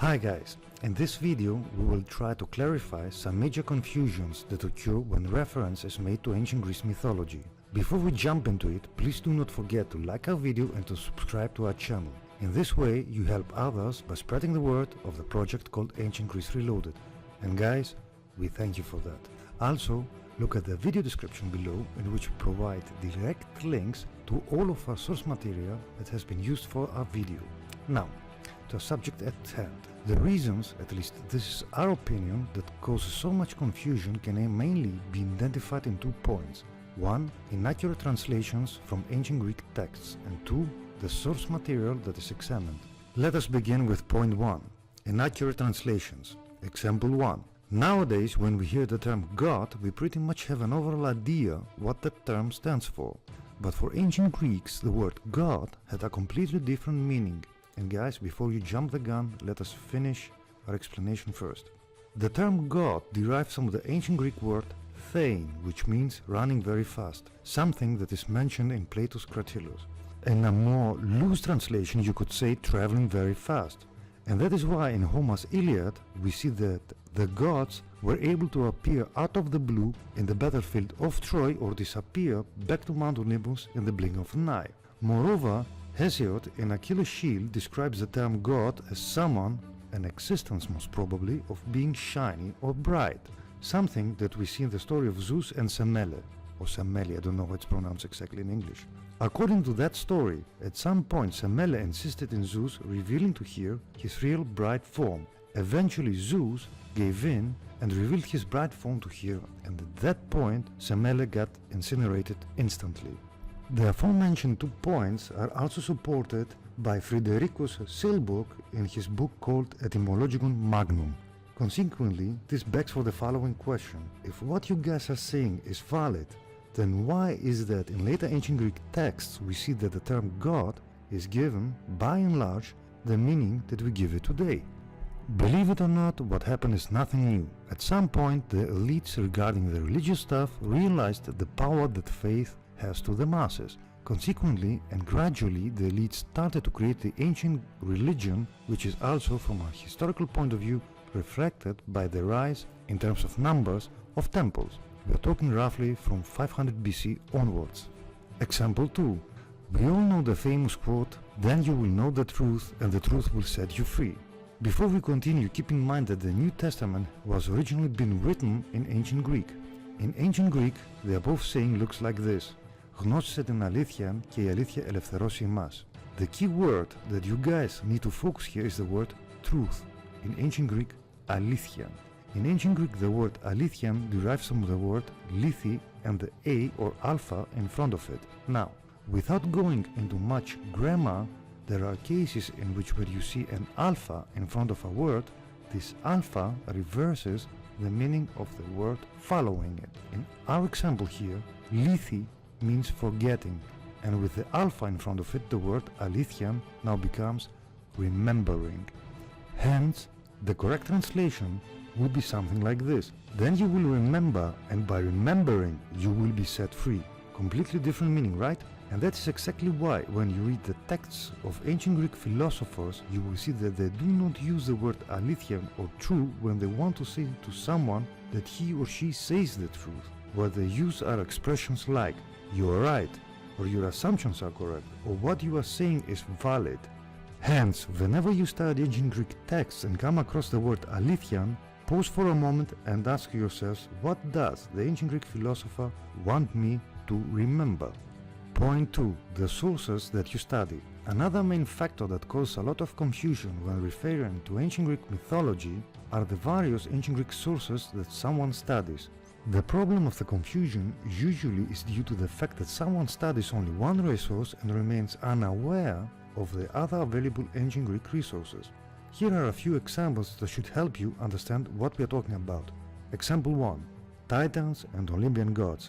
Hi guys, in this video we will try to clarify some major confusions that occur when reference is made to ancient Greece mythology. Before we jump into it, please do not forget to like our video and to subscribe to our channel. In this way you help others by spreading the word of the project called Ancient Greece Reloaded. And guys, we thank you for that. Also, look at the video description below in which we provide direct links to all of our source material that has been used for our video. Now, to our subject at hand. The reasons, at least this is our opinion, that causes so much confusion can mainly be identified in 2 points. 1. Inaccurate translations from ancient Greek texts, and 2. The source material that is examined. Let us begin with point 1. Inaccurate translations. Example 1. Nowadays, when we hear the term God, we pretty much have an overall idea what that term stands for. But for ancient Greeks, the word God had a completely different meaning. And guys, before you jump the gun, let us finish our explanation first. The term God derives from the ancient Greek word thein, which means running very fast, something that is mentioned in Plato's Cratylus. In a more loose translation, you could say traveling very fast. And that is why in Homer's Iliad we see that the gods were able to appear out of the blue in the battlefield of Troy or disappear back to Mount Olympus in the blink of an eye. Moreover, Hesiod in Achilles' Shield describes the term God as someone, an existence most probably, of being shiny or bright, something that we see in the story of Zeus and Semele, or Semele, I don't know how it's pronounced exactly in English. According to that story, at some point Semele insisted in Zeus revealing to her his real bright form. Eventually Zeus gave in and revealed his bright form to her, and at that point Semele got incinerated instantly. The aforementioned 2 points are also supported by Fridericus Sylburg in his book called Etymologicon magnum. Consequently, this begs for the following question: if what you guys are saying is valid, then why is that in later ancient Greek texts we see that the term God is given, by and large, the meaning that we give it today? Believe it or not, what happened is nothing new. At some point the elites regarding the religious stuff realized the power that faith has to the masses. Consequently and gradually the elite started to create the ancient religion, which is also from a historical point of view reflected by the rise in terms of numbers of temples. We are talking roughly from 500 BC onwards. Example 2. We all know the famous quote, "Then you will know the truth and the truth will set you free." Before we continue, keep in mind that the New Testament was originally been written in ancient Greek. In ancient Greek, the above saying looks like this: Γνώσισε την αλήθειαν και η αλήθεια ελευθερώσει εμάς. The key word that you guys need to focus here is the word truth. In ancient Greek, alithia. In ancient Greek, the word alithia derives from the word lithi and the a or alpha in front of it. Now, without going into much grammar, there are cases in which when you see an alpha in front of a word, this alpha reverses the meaning of the word following it. In our example here, lithi means forgetting, and with the alpha in front of it, the word alithia now becomes remembering. Hence, the correct translation would be something like this: then you will remember, and by remembering you will be set free. Completely different meaning, right? And that is exactly why when you read the texts of ancient Greek philosophers, you will see that they do not use the word alithia or true when they want to say to someone that he or she says the truth. What they use are expressions like "you are right," or "your assumptions are correct," or "what you are saying is valid." Hence, whenever you study ancient Greek texts and come across the word alithia, pause for a moment and ask yourselves, what does the ancient Greek philosopher want me to remember? Point 2. The sources that you study. Another main factor that causes a lot of confusion when referring to ancient Greek mythology are the various ancient Greek sources that someone studies. The problem of the confusion usually is due to the fact that someone studies only one resource and remains unaware of the other available ancient Greek resources. Here are a few examples that should help you understand what we are talking about. Example 1. Titans and Olympian gods.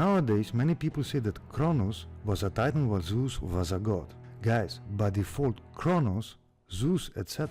Nowadays many people say that Cronus was a titan while Zeus was a god. Guys, by default Chronos, Zeus, etc.,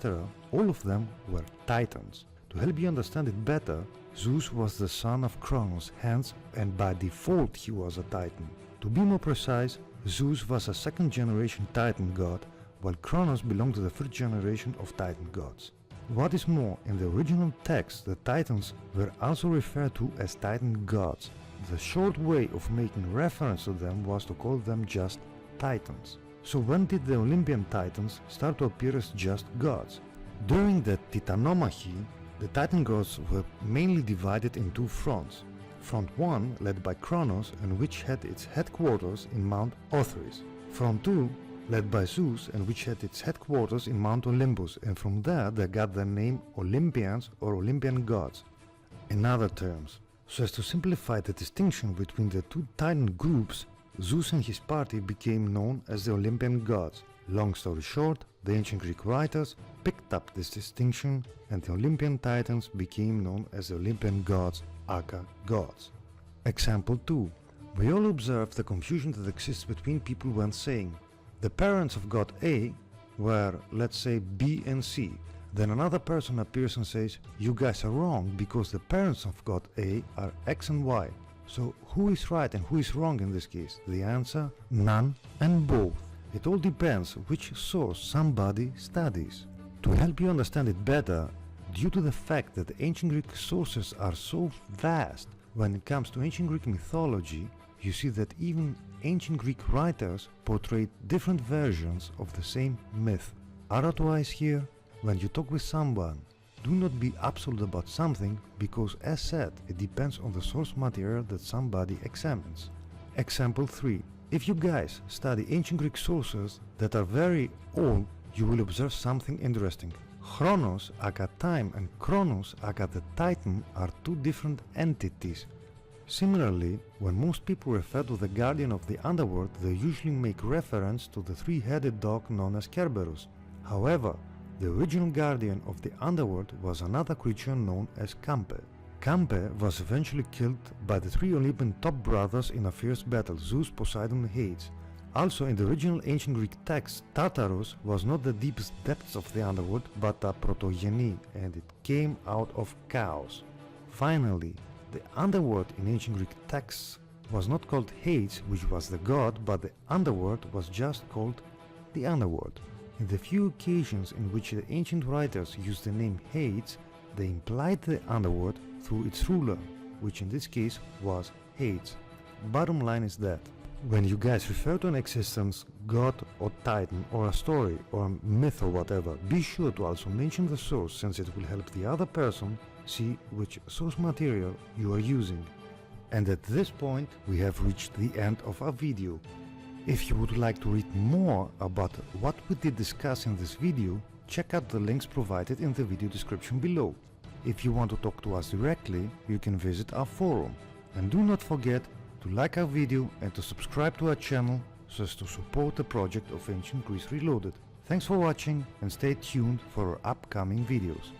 all of them were titans. To help you understand it better, Zeus was the son of Cronus, hence, and by default he was a titan. To be more precise, Zeus was a second generation titan god, while Cronus belonged to the first generation of titan gods. What is more, in the original text the Titans were also referred to as Titan gods. The short way of making reference to them was to call them just Titans. So when did the Olympian Titans start to appear as just gods? During the Titanomachy, the Titan gods were mainly divided in two fronts. Front 1 led by Chronos and which had its headquarters in Mount Othrys. Front 2 led by Zeus and which had its headquarters in Mount Olympus, and from there they got the name Olympians or Olympian gods. In other terms, so as to simplify the distinction between the two Titan groups, Zeus and his party became known as the Olympian gods. Long story short, the ancient Greek writers picked up this distinction and the Olympian Titans became known as the Olympian gods, aka gods. Example 2. We all observe the confusion that exists between people when saying the parents of god A were, let's say, B and C. Then another person appears and says, you guys are wrong because the parents of god A are X and Y. So who is right and who is wrong in this case? The answer, none and both. It all depends which source somebody studies. To help you understand it better, due to the fact that the ancient Greek sources are so vast, when it comes to ancient Greek mythology, you see that even ancient Greek writers portrayed different versions of the same myth. Our advice here, when you talk with someone, do not be absolute about something because, as said, it depends on the source material that somebody examines. Example 3. If you guys study ancient Greek sources that are very old, you will observe something interesting. Chronos, aka time, and Cronus, aka the Titan, are two different entities. Similarly, when most people refer to the guardian of the underworld, they usually make reference to the three-headed dog known as Kerberos. However, the original guardian of the underworld was another creature known as Kampe. Kampe was eventually killed by the three Olympian top brothers in a fierce battle, Zeus, Poseidon and Hades. Also, in the original ancient Greek text, Tartarus was not the deepest depths of the underworld, but a protogeny, and it came out of chaos. Finally, the underworld in ancient Greek texts was not called Hades, which was the god, but the underworld was just called the underworld. In the few occasions in which the ancient writers used the name Hades, they implied the underworld through its ruler, which in this case was Hades. Bottom line is that when you guys refer to an existence, god or titan or a story or a myth or whatever, be sure to also mention the source, since it will help the other person see which source material you are using. And at this point we have reached the end of our video. If you would like to read more about what we did discuss in this video, check out the links provided in the video description below. If you want to talk to us directly, you can visit our forum. And do not forget to like our video and to subscribe to our channel so as to support the project of Ancient Greece Reloaded. Thanks for watching and stay tuned for our upcoming videos.